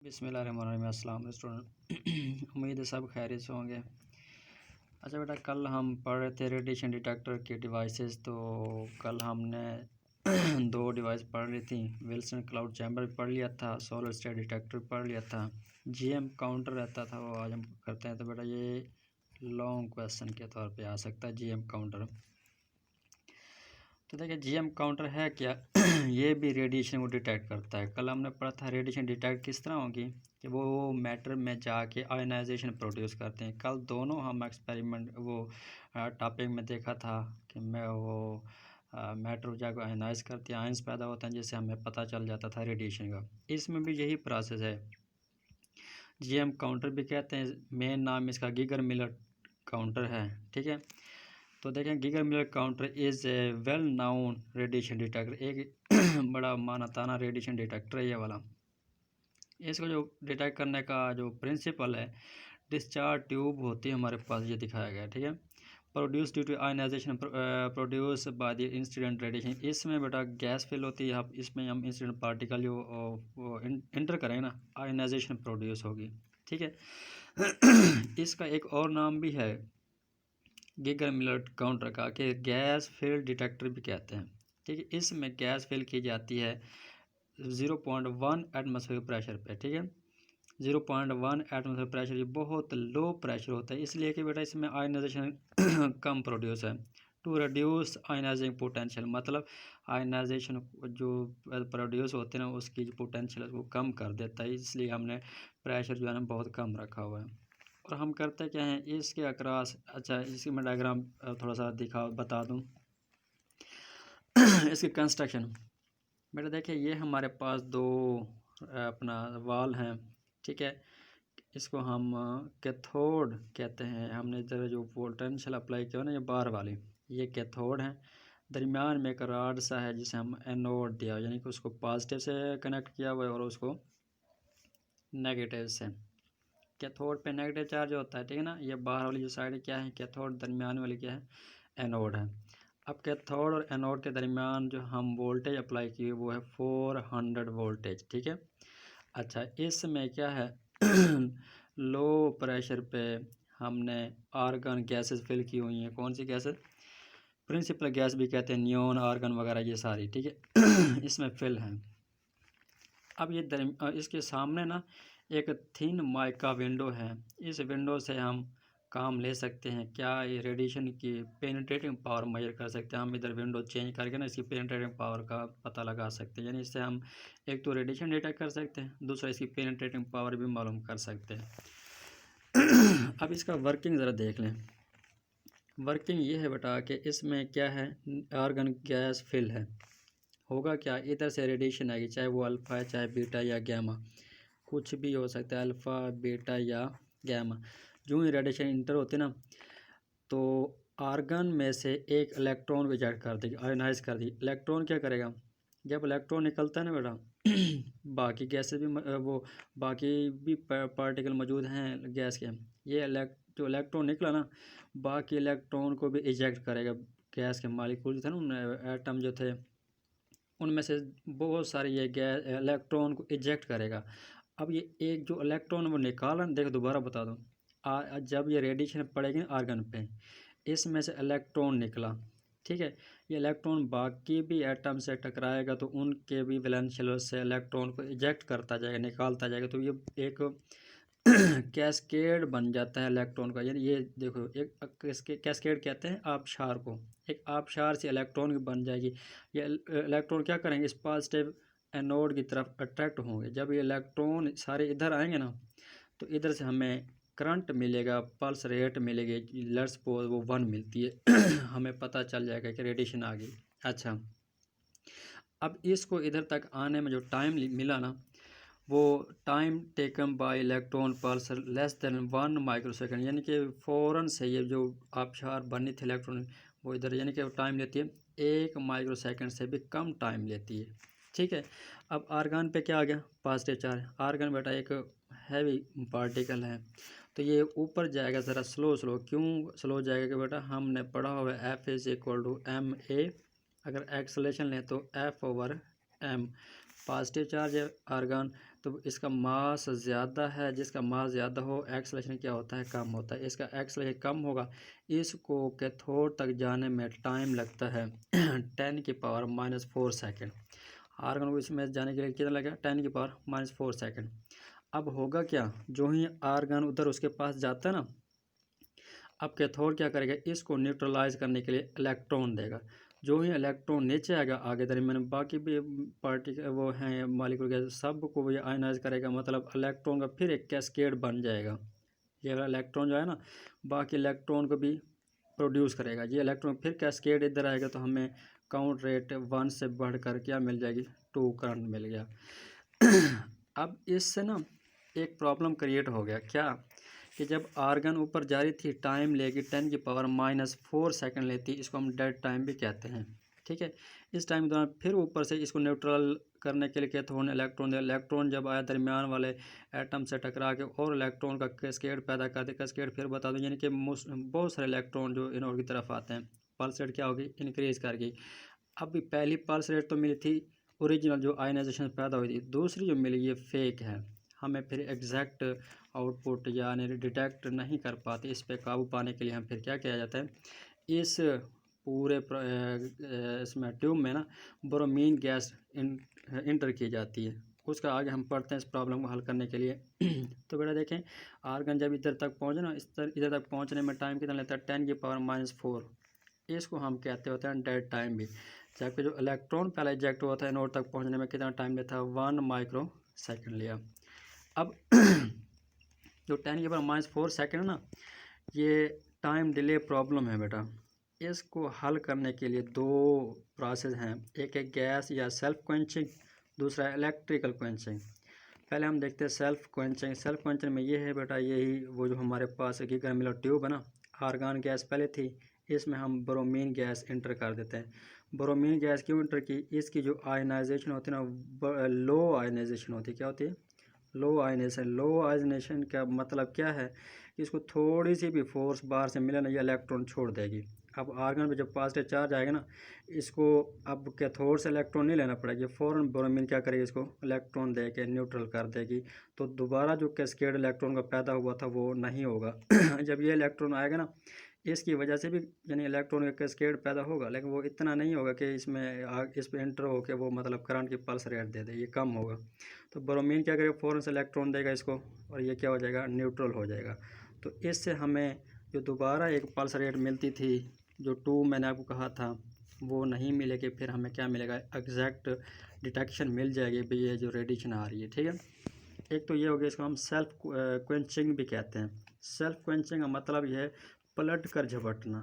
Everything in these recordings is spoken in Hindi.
बिस्मिल्लाहिर्रहमानिर्रहीम। अस्सलाम स्टूडेंट, उम्मीद है सब खैरियत से होंगे। अच्छा बेटा, कल हम पढ़ रहे थे रेडिएशन डिटेक्टर के डिवाइसेस। तो कल हमने दो डिवाइस पढ़ ली थी। विल्सन क्लाउड चैम्बर भी पढ़ लिया था, सॉलिड स्टेट डिटेक्टर भी पढ़ लिया था, जीएम काउंटर रहता था वो आज हम करते हैं। तो बेटा ये लॉन्ग क्वेश्चन के तौर पे आ सकता है जीएम काउंटर। तो देखिए जीएम काउंटर है क्या ये भी रेडिएशन को डिटेक्ट करता है। कल हमने पढ़ा था रेडिएशन डिटेक्ट किस तरह होगी कि वो मैटर में जाके आयनाइजेशन प्रोड्यूस करते हैं। कल दोनों हम एक्सपेरिमेंट वो टॉपिक में देखा था कि मैं वो मैटर जाकर आयनाइज करती है, आयंस पैदा होता है, जिससे हमें पता चल जाता था रेडिएशन का। इसमें भी यही प्रोसेस है। जीएम काउंटर भी कहते हैं, मेन नाम इसका गीगर मिलर काउंटर है। ठीक है, तो देखें Geiger Miller counter is a well known radiation detector. एक बड़ा माना ताना रेडिएशन डिटेक्टर है ये वाला। इसको जो डिटेक्ट करने का जो प्रिंसिपल है, डिस्चार्ज ट्यूब होती है हमारे पास, ये दिखाया गया है। ठीक है, produce due to ionisation produce by the incident radiation. इसमें बेटा गैस फिल होती है, इसमें हम इंसिडेंट पार्टिकल जो वो इंटर करेंगे ना, आयनाइजेशन प्रोड्यूस होगी। ठीक है इसका एक और नाम भी है गीगर मिलर काउंटर का, कि गैस फील्ड डिटेक्टर भी कहते हैं। ठीक है, इसमें गैस फिल की जाती है 0.1 एटमॉस्फेयर प्रेशर पे। ठीक है, 0.1 एटमॉस्फेयर प्रेशर ये बहुत लो प्रेशर होता है, इसलिए कि बेटा इसमें आयनाइजेशन कम प्रोड्यूस है। टू रिड्यूस आयनाइजिंग पोटेंशियल, मतलब आयनाइजेशन जो प्रोड्यूस होते हैं ना, उसकी जो पोटेंशियल वो कम कर देता है, इसलिए हमने प्रेशर जो है ना बहुत कम रखा हुआ है। और हम करते क्या हैं इसके अक्रॉस, अच्छा इसी में डायग्राम थोड़ा सा बता दूं इसकी कंस्ट्रक्शन। बेटा देखिए ये हमारे पास दो अपना वाल हैं। ठीक है, इसको हम कैथोड कहते हैं। हमने इधर जो पोटेंशियल अप्लाई किया ना, ये बार वाली, ये कैथोड है। दरमियान में एक रॉड सा है जिसे हम एनोड दिया, यानी कि उसको पॉजिटिव से कनेक्ट किया हुआ है और उसको नेगेटिव से। कैथोड पे नेगेटिव चार्ज होता है, ठीक है ना। ये बाहर वाली जो साइड क्या है कैथोड, दरमियान वाली क्या है एनोड है। अब कैथोड और एनोड के दरमियान जो हम वोल्टेज अप्लाई किए वो है 400 वोल्टेज। ठीक है, अच्छा इसमें क्या है लो प्रेशर पे हमने आर्गन गैसेस फिल की हुई हैं। कौन सी गैसेस? प्रिंसिपल गैस भी कहते हैं, नियोन, आर्गन वगैरह ये सारी। ठीक है इसमें फिल हैं। अब ये इसके सामने ना एक थिन माइका विंडो है। इस विंडो से हम काम ले सकते हैं। क्या? ये रेडिएशन की पेनिट्रेटिंग पावर मेजर कर सकते हैं। हम इधर विंडो चेंज करके ना इसकी पेनिट्रेटिंग पावर का पता लगा सकते हैं। यानी इससे हम एक तो रेडिएशन डिटेक्ट कर सकते हैं, दूसरा इसकी पेनिट्रेटिंग पावर भी मालूम कर सकते हैं। अब इसका वर्किंग ज़रा देख लें। वर्किंग ये है बेटा कि इसमें क्या है, आर्गन गैस फिल है। होगा क्या, इधर से रेडिएशन आएगी, चाहे वो अल्फ़ा है, चाहे बीटा या गैमा, कुछ भी हो सकता है, अल्फ़ा बीटा या गैमा। जो ही रेडिएशन इंटर होते ना, तो आर्गन में से एक इलेक्ट्रॉन रिजेक्ट कर देगी, आयोनाइज कर देगी। इलेक्ट्रॉन क्या करेगा, जब इलेक्ट्रॉन निकलता है ना बेटा बाकी गैसेस भी वो बाकी भी पार्टिकल मौजूद हैं गैस के, ये जो इलेक्ट्रॉन निकला ना, बाकी इलेक्ट्रॉन को भी इजेक्ट करेगा। गैस के मालिक्यूल थे ना, एटम जो थे, उनमें से बहुत सारे ये गैस इलेक्ट्रॉन को इजेक्ट करेगा। अब ये एक जो इलेक्ट्रॉन वो निकाला, देखो दोबारा बता दूँ, जब ये रेडिएशन पड़ेगी आर्गन पे, इसमें से इलेक्ट्रॉन निकला। ठीक है, ये इलेक्ट्रॉन बाकी भी एटम से टकराएगा तो उनके भी वैलेंशियल से इलेक्ट्रॉन को इजेक्ट करता जाएगा, निकालता जाएगा। तो ये एक कैस्केड बन जाता है इलेक्ट्रॉन का। यानी ये देखो एक कैस्केड कहते हैं आबशार को, एक आबशार से इलेक्ट्रॉन की बन जाएगी। ये इलेक्ट्रॉन क्या करेंगे, इस पॉजिटिव एनोड की तरफ अट्रैक्ट होंगे। जब ये इलेक्ट्रॉन सारे इधर आएंगे ना, तो इधर से हमें करंट मिलेगा, पल्स रेट मिलेगी, लेट्स सपोज वो 1 मिलती है हमें पता चल जाएगा कि रेडिएशन आ गई। अच्छा, अब इसको इधर तक आने में जो टाइम मिला ना, वो time taken by electron pulse less than 1 microsecond, यानी कि फ़ौरन से ये जो आबशार बनी थी इलेक्ट्रॉन, वो इधर यानी कि टाइम लेती है 1 माइक्रोसेकंड से भी कम टाइम लेती है। ठीक है, अब आर्गन पे क्या आ गया, पॉजिटिव चार्ज। आर्गन बेटा एक हैवी पार्टिकल है, तो ये ऊपर जाएगा ज़रा स्लो स्लो। क्यों स्लो जाएगा कि बेटा हमने पढ़ा हुआ है F is equal to ma, अगर एक्सेलेरेशन लें तो F/m। पॉजिटिव चार्ज है आर्गन, तो तो इसका मास ज़्यादा है, जिसका मास ज़्यादा हो एक्सेलरेशन क्या होता है, कम होता है। इसका एक्सेलरेशन कम होगा, इसको कैथोड तक जाने में टाइम लगता है 10⁻⁻4 सेकेंड। आर्गन को इसमें जाने के लिए कितना लगेगा, 10⁻⁻4 सेकेंड। अब होगा क्या, जो ही आर्गन उधर उसके पास जाता है ना, अब कैथोड क्या करेगा, इसको न्यूट्रलाइज करने के लिए इलेक्ट्रॉन देगा। जो ही इलेक्ट्रॉन नीचे आएगा, आगे दरमियान बाकी भी पार्टी वो हैं मॉलिक्यूल के, सब को ये आयनाइज करेगा, मतलब इलेक्ट्रॉन का फिर एक कैस्केड बन जाएगा। ये वाला इलेक्ट्रॉन जो है ना, बाकी इलेक्ट्रॉन को भी प्रोड्यूस करेगा। ये इलेक्ट्रॉन फिर कैस्केड इधर आएगा, तो हमें काउंट रेट 1 से बढ़कर क्या मिल जाएगी, 2 करंट मिल गया। अब इससे ना एक प्रॉब्लम क्रिएट हो गया, क्या कि जब आर्गन ऊपर जा रही थी टाइम लेगी 10⁻⁻4 सेकंड लेती, इसको हम डेड टाइम भी कहते हैं। ठीक है, इस टाइम के दौरान फिर ऊपर से इसको न्यूट्रल करने के लिए कैथोड इलेक्ट्रॉन दिया। इलेक्ट्रॉन जब आया दरमियान वाले एटम से टकरा के और इलेक्ट्रॉन का कैस्केड पैदा कर दे। कैस्केड फिर बता दूं, यानी कि बहुत सारे इलेक्ट्रॉन जो इनोड की तरफ आते हैं, पल्स रेट क्या होगी, इंक्रीज कर गई। अब पहली पल्स रेट तो मिली थी ओरिजिनल जो आयनाइजेशन पैदा हुई थी, दूसरी जो मिली ये फेक है। हमें फिर एग्जैक्ट आउटपुट यानी डिटेक्ट नहीं कर पाते। इस पे काबू पाने के लिए हम फिर क्या किया जाता है, इस पूरे इसमें ट्यूब में ना ब्रोमीन गैस इंटर की जाती है। उसका आगे हम पढ़ते हैं इस प्रॉब्लम को हल करने के लिए। तो बेटा देखें, आर्गन जब इधर तक पहुँचे ना, इधर तक पहुँचने में टाइम कितना लेता है, 10⁻⁻4। इसको हम कहते होते हैं डेड टाइम भी। जबकि जो इलेक्ट्रॉन पहले इजेक्ट हुआ था एनोड तक पहुँचने में कितना टाइम लेता है, 1 माइक्रो सेकेंड लिया। अब जो 10⁻⁻4 सेकेंड ना, ये टाइम डिले प्रॉब्लम है बेटा। इसको हल करने के लिए 2 प्रोसेस हैं, एक है गैस या सेल्फ क्वेंचिंग, दूसरा इलेक्ट्रिकल क्वेंचिंग। पहले हम देखते हैं सेल्फ क्वेंचिंग। सेल्फ क्वेंचिंग में ये है बेटा, यही वो जो हमारे पास गीगर मिलर ट्यूब है ना, आर्गन गैस पहले थी, इसमें हम ब्रोमीन गैस इंटर कर देते हैं। ब्रोमीन गैस क्यों इंटर की, इसकी जो आयनाइजेशन होती है ना, लो आयनाइजेशन होती है। क्या होती है, लो आयनेशन। लो आयनेशन का मतलब क्या है कि इसको थोड़ी सी भी फोर्स बाहर से मिले ना, ये इलेक्ट्रॉन छोड़ देगी। अब आर्गन पे जब पॉजिटिव चार्ज आएगा ना, इसको अब कैथोड से इलेक्ट्रॉन नहीं लेना पड़ेगा, फ़ौरन ब्रोमीन क्या करेगी, इसको इलेक्ट्रॉन दे के न्यूट्रल कर देगी। तो दोबारा जो कैस्केड इलेक्ट्रॉन का पैदा हुआ था वो नहीं होगा। जब ये इलेक्ट्रॉन आएगा ना, इसकी वजह से भी यानी इलेक्ट्रॉन का कैस्केड पैदा होगा, लेकिन वो इतना नहीं होगा कि इस पर एंटर होकर वो मतलब करंट की पल्स रेट दे दे, ये कम होगा। तो ब्रोमीन क्या करेगा, फ़ौरन से इलेक्ट्रॉन देगा इसको, और ये क्या हो जाएगा, न्यूट्रल हो जाएगा। तो इससे हमें जो दोबारा एक पल्स रेट मिलती थी, जो 2 मैंने आपको कहा था, वो नहीं मिलेगी। फिर हमें क्या मिलेगा, एग्जैक्ट डिटेक्शन मिल जाएगी भाई ये जो रेडिएशन आ रही है। ठीक है, एक तो ये हो गया, इसको हम सेल्फ क्वेंचिंग भी कहते हैं। सेल्फ क्वेंचिंग का मतलब यह है पलट कर झपटना।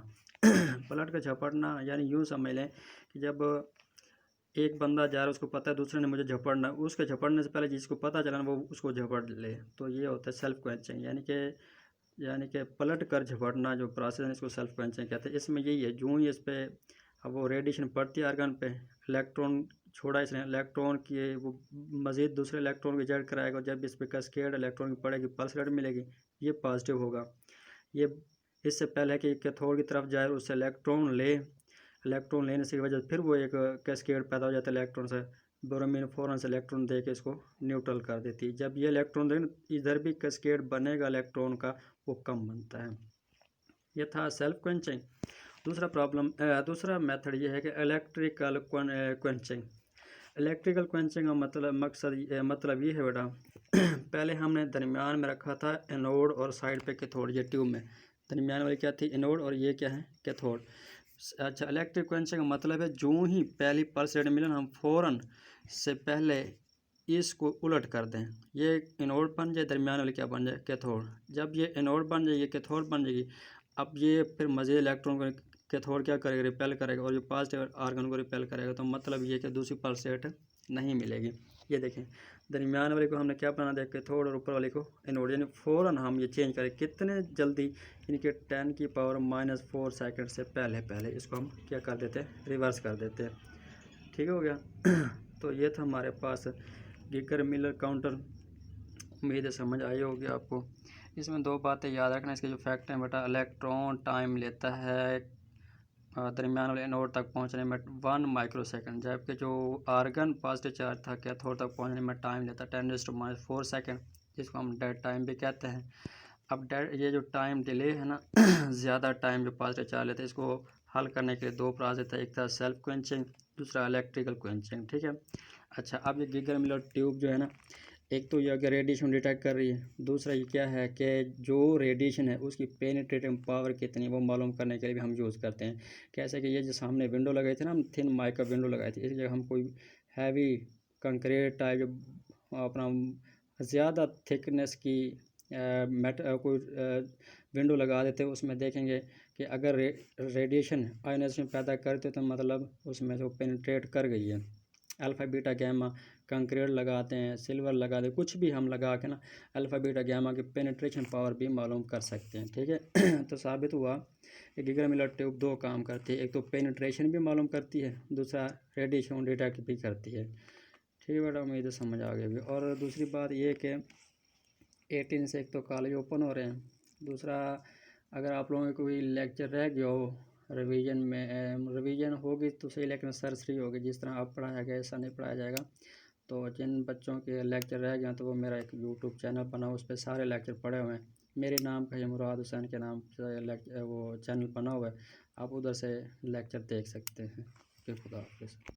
पलट कर झपटना यानी यूँ समझ लें कि जब एक बंदा जा रहा है, उसको पता है दूसरे ने मुझे झपटना, उसके झपटने से पहले जिसको पता चला ना वो उसको झपट ले, तो ये होता है सेल्फ क्वेंचिंग। यानी कि पलट कर झपटना जो प्रोसेस है, इसको सेल्फ क्वेंचिंग कहते हैं। इसमें यही है, जो ही इस पर अब वो रेडिएशन पड़ती है आर्गन पे, इलेक्ट्रॉन छोड़ा इसने, इलेक्ट्रॉन की वो मज़ीद दूसरे इलेक्ट्रॉन को रिजेक्ट कराएगा। जब इस पर कैस्केड इलेक्ट्रॉन की पड़ेगी, पल्स रेट मिलेगी, ये पॉजिटिव होगा। ये इससे पहले कि कैथोड की तरफ जाए, उससे इलेक्ट्रॉन लेने से वजह फिर वो एक कैस्केड पैदा हो जाता है इलेक्ट्रॉन से। ब्रोमीन फ़ौरन से इलेक्ट्रॉन दे के इसको न्यूट्रल कर देती है। जब ये इलेक्ट्रॉन दे, इधर भी कैस्केड बनेगा इलेक्ट्रॉन का, वो कम बनता है। ये था सेल्फ क्वेंचिंग। दूसरा मेथड ये है कि इलेक्ट्रिकल क्वेंचिंग। इलेक्ट्रिकल क्वेंचिंग का मतलब ये है बेटा, पहले हमने दरमियान में रखा था एनोड और साइड पे कैथोड। ये ट्यूब में दरमियान वाली क्या थी, एनोड, और ये क्या है, कैथोड। अच्छा, इलेक्ट्रिक क्वेंचिंग का मतलब है जो ही पहली पल्स रेट मिले, हम फ़ौरन से पहले इसको उलट कर दें। ये एनोड बन जाए, दरमियान वाली क्या बन जाए, कैथोड। जब ये एनोड बन जाए, ये कैथोड बन जाएगी। अब ये फिर मज़ीद इलेक्ट्रॉन को कैथोड क्या करेगा, रिपेल करेगा, और ये पॉजिटिव आर्गन को रिपेल करेगा। तो मतलब ये कि दूसरी पल्स रेट नहीं मिलेगी। ये देखें, दरमियान वाले को हमने क्या बनाना दिया, कैथोड, और ऊपर वाले को एनोड। यानी फ़ौरन हम ये चेंज करें कितने जल्दी, यानी कि 10⁻⁻4 सेकंड से पहले इसको हम क्या कर देते हैं, रिवर्स कर देते हैं। ठीक हो गया। तो ये था हमारे पास गीगर मिलर काउंटर। उम्मीद है समझ आई होगी आपको। इसमें 2 बातें याद रखना, इसके जो फैक्ट हैं बेटा, इलेक्ट्रॉन टाइम लेता है दरमियान वाले एनोड तक पहुंचने में 1 माइक्रोसेकंड, जबकि जो आर्गन पॉजिटिव चार्ज था कैथोड तक पहुंचने में टाइम लेता 10⁻⁴ सेकंड, जिसको हम डेड टाइम भी कहते हैं। अब डेड ये जो टाइम डिले है ना ज़्यादा टाइम जो पॉजिटिव चार्ज लेते हैं, इसको हल करने के लिए दो प्रोसेस था, एक था सेल्फ क्वेंचिंग, दूसरा इलेक्ट्रिकल क्वेंचिंग। ठीक है। अच्छा, अब ये गीगर मिलर ट्यूब जो है ना, एक तो ये अगर रेडिएशन डिटेक्ट कर रही है, दूसरा ये क्या है कि जो रेडिएशन है उसकी पेनिट्रेटिंग पावर कितनी है वो मालूम करने के लिए भी हम यूज़ करते हैं। कैसे कि ये जो सामने विंडो लगाई थी ना, हम थिन माइका विंडो लगाई थी, इस जगह हम कोई हैवी कंक्रीट टाइप जो अपना ज़्यादा थिकनेस की कोई विंडो लगा देते, उसमें देखेंगे कि अगर रेडिएशन आयोनाइजेशन पैदा करते तो मतलब उसमें जो पेनिट्रेट कर गई है। अल्फ़ा बीटा गैमा कंक्रीट लगाते हैं, सिल्वर लगा दे, कुछ भी हम लगा के ना अल्फ़ा बीटा गैमा की पेनिट्रेशन पावर भी मालूम कर सकते हैं। ठीक है। तो साबित हुआ कि गीगर मिलर ट्यूब दो काम करती है, एक तो पेनिट्रेशन भी मालूम करती है, दूसरा रेडिएशन डिटेक्ट भी करती है। ठीक है बेटा, उम्मीद है समझ आ गई। और दूसरी बात ये कि 18 से एक तो कॉलेज ओपन हो रहे हैं, दूसरा अगर आप लोगों को कोई लेक्चर रह गया हो रिवीजन में, रिवीजन होगी तो सही, लेकिन सरसरी होगी, जिस तरह आप पढ़ाया गया ऐसा नहीं पढ़ाया जाएगा। तो जिन बच्चों के लेक्चर रह गए तो वो मेरा एक यूट्यूब चैनल बना, उस पर सारे लेक्चर पड़े हुए हैं, मेरे नाम का ही मुराद हुसैन के नाम से वो चैनल बना हुआ है, आप उधर से लेक्चर देख सकते हैं। खुदा हाफिज़।